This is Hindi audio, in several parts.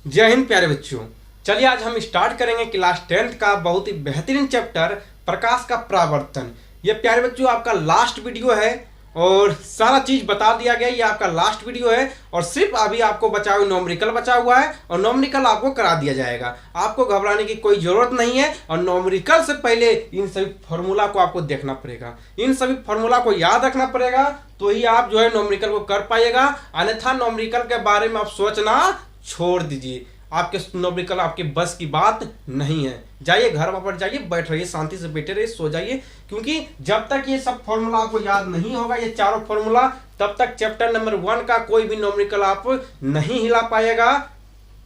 जय हिंद प्यारे बच्चों। चलिए आज हम स्टार्ट करेंगे क्लास 10th का बहुत ही बेहतरीन चैप्टर प्रकाश का परावर्तन। ये प्यारे बच्चों आपका लास्ट वीडियो है और सारा चीज बता दिया गया। ये आपका लास्ट वीडियो है और सिर्फ अभी आपको बचा हुआ न्यूमेरिकल बचा हुआ है और न्यूमेरिकल आपको करा दिया जाएगा। आपको घबराने की कोई जरूरत नहीं है और न्यूमेरिकल से पहले इन सभी फॉर्मूला को आपको देखना पड़ेगा, इन सभी फॉर्मूला को याद रखना पड़ेगा, तो ही आप जो है न्यूमेरिकल को कर पाइएगा। अन्यथा न्यूमेरिकल के बारे में आप सोचना छोड़ दीजिए। आपके न्यूमेरिकल आपके बस की बात नहीं है। जाइए घर वापस जाइए, बैठ रहिए, शांति से बैठे रहिए, सो जाइए, क्योंकि जब तक ये सब फॉर्मूला आपको याद नहीं होगा, ये चारों फॉर्मूला, तब तक चैप्टर नंबर 1 का कोई भी न्यूमेरिकल आप नहीं हिला पाएगा।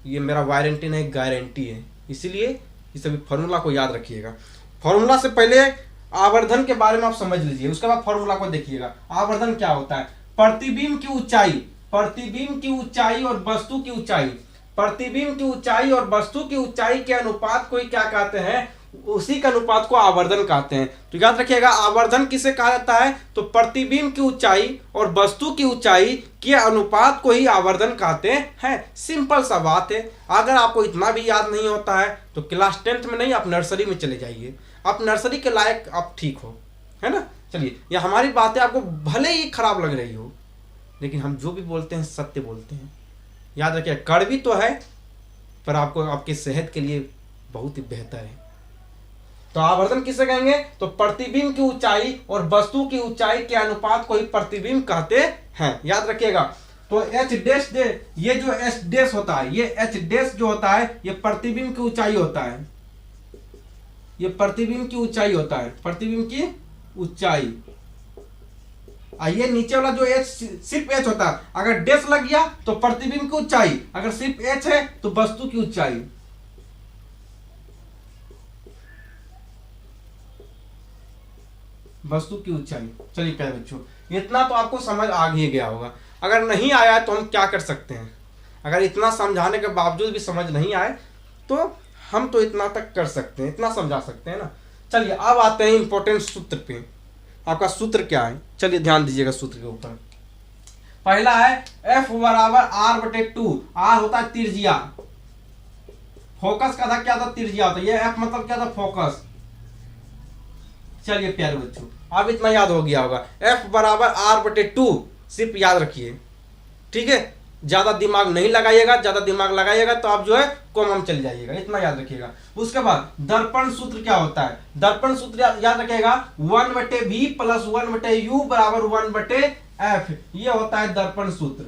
ये मेरा वारंटी नहीं, गारंटी है। इसीलिए ये सभी फॉर्मूला को याद रखिएगा। फॉर्मूला से पहले आवर्धन के बारे में आप समझ लीजिए, उसके बाद फॉर्मूला को देखिएगा। आवर्धन क्या होता है? प्रतिबिंब की ऊंचाई, प्रतिबिंब की ऊंचाई और वस्तु की ऊंचाई, प्रतिबिंब की ऊंचाई और वस्तु की ऊंचाई के अनुपात को ही क्या कहते हैं? उसी के अनुपात को आवर्धन कहते हैं। तो याद रखिएगा, आवर्धन किसे कहा जाता है? तो प्रतिबिंब की ऊंचाई और वस्तु की ऊंचाई के अनुपात को ही आवर्धन कहते हैं। सिंपल सा बात है। अगर आपको इतना भी याद नहीं होता है तो क्लास 10th में नहीं, आप नर्सरी में चले जाइए। आप नर्सरी के लायक आप ठीक हो, है ना। चलिए, ये हमारी बातें आपको भले ही खराब लग रही हो, लेकिन हम जो भी बोलते हैं सत्य बोलते हैं। याद रखिए, कड़वी तो है पर आपको आपकी सेहत के लिए बहुत ही बेहतर है। तो आवर्धन किसे कहेंगे? तो प्रतिबिंब की ऊंचाई और वस्तु की ऊंचाई के अनुपात को ही प्रतिबिंब कहते हैं। याद रखिएगा। तो एच डैश डे, ये जो एच डैश होता है, ये एच डैश जो होता है, ये प्रतिबिंब की ऊंचाई होता है। ये प्रतिबिंब की ऊंचाई होता है, प्रतिबिंब की ऊंचाई। ये नीचे वाला जो एच, सिर्फ एच होता है। अगर डैश लग गया तो प्रतिबिंब की ऊंचाई, अगर सिर्फ एच है तो वस्तु की ऊंचाई। वस्तु की ऊंचाई। चलिए प्यारे बच्चों, इतना तो आपको समझ आ ही गया होगा। अगर नहीं आया तो हम क्या कर सकते हैं? अगर इतना समझाने के बावजूद भी समझ नहीं आए तो हम तो इतना तक कर सकते हैं, इतना समझा सकते हैं ना। चलिए अब आते हैं इंपॉर्टेंट सूत्र पे। आपका सूत्र क्या है? चलिए ध्यान दीजिएगा सूत्र के ऊपर। पहला है F बराबर R/2। R होता है त्रिज्या, फोकस का था क्या था? त्रिज्या होता है। ये F मतलब क्या था? फोकस। चलिए प्यारे बच्चों, अब इतना याद हो गया होगा। F बराबर R/2 सिर्फ याद रखिए, ठीक है। ज्यादा दिमाग नहीं लगाइएगा, ज्यादा दिमाग लगाइएगा तो आप जो है कॉमन चल जाइएगा। इतना याद रखिएगा। उसके बाद दर्पण सूत्र क्या होता है? दर्पण सूत्र याद रखिएगा, 1/v प्लस 1/u बराबर 1/f। ये होता है दर्पण सूत्र।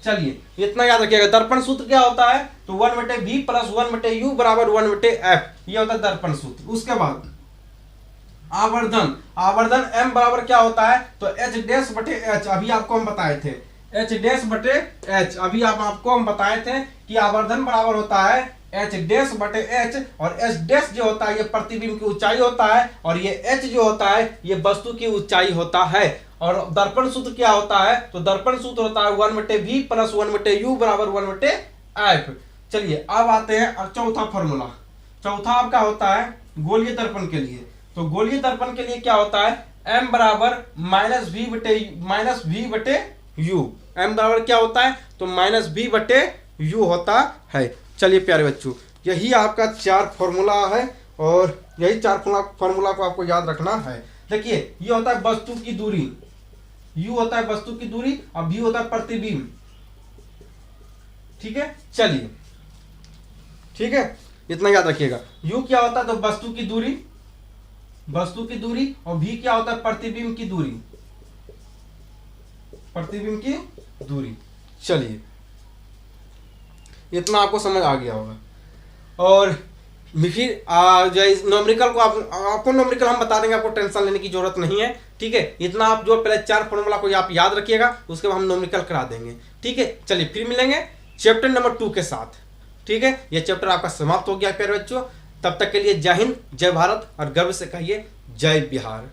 चलिए इतना याद रखिएगा। दर्पण सूत्र क्या होता है? तो 1/v प्लस 1/u बराबर 1/f। ये होता है दर्पण सूत्र। उसके बाद आवर्धन, आवर्धन m बराबर क्या होता है? तो h डैश बटे h। अभी आपको हम बताए थे h डैश बटे h। अभी आपको हम बताए थे कि आवर्धन बराबर होता है h डैश बटे h, और h डैश जो होता है ये प्रतिबिंब की ऊंचाई होता है, और ये h जो होता है ये वस्तु की ऊंचाई होता है। और दर्पण सूत्र क्या होता है? तो दर्पण सूत्र होता है 1/v प्लस 1/u बराबर 1/f। चलिए अब आते हैं चौथा फॉर्मूला। चौथा आपका होता है गोलीय दर्पण के लिए। तो गोलीय दर्पण के लिए क्या होता है? m बराबर -v बटे u। m बराबर क्या होता है? तो -v बटे u होता है। चलिए प्यारे बच्चों, यही आपका 4 फॉर्मूला है और यही 4 फॉर्मूला को आपको याद रखना है। देखिए, ये होता है वस्तु की दूरी, u होता है वस्तु की दूरी और v होता है प्रतिबिंब, ठीक है। चलिए ठीक है, इतना याद रखिएगा। u क्या होता है? तो वस्तु की दूरी, वस्तु की दूरी, और v क्या होता है? प्रतिबिंब की दूरी, प्रतिबिंब की दूरी। चलिए इतना आपको समझ आ गया होगा। और फिर जो न्यूमेरिकल को आपको न्यूमेरिकल हम बता देंगे, आपको टेंशन लेने की जरूरत नहीं है, ठीक है। इतना आप जो पहले 4 फॉर्मूला को आप याद रखिएगा, उसके बाद हम न्यूमेरिकल करा देंगे, ठीक है। चलिए फिर मिलेंगे चैप्टर नंबर 2 के साथ, ठीक है। यह चैप्टर आपका समाप्त हो गया प्यारे बच्चों। तब तक के लिए जय हिंद, जय भारत, और गर्व से कहिए जय बिहार।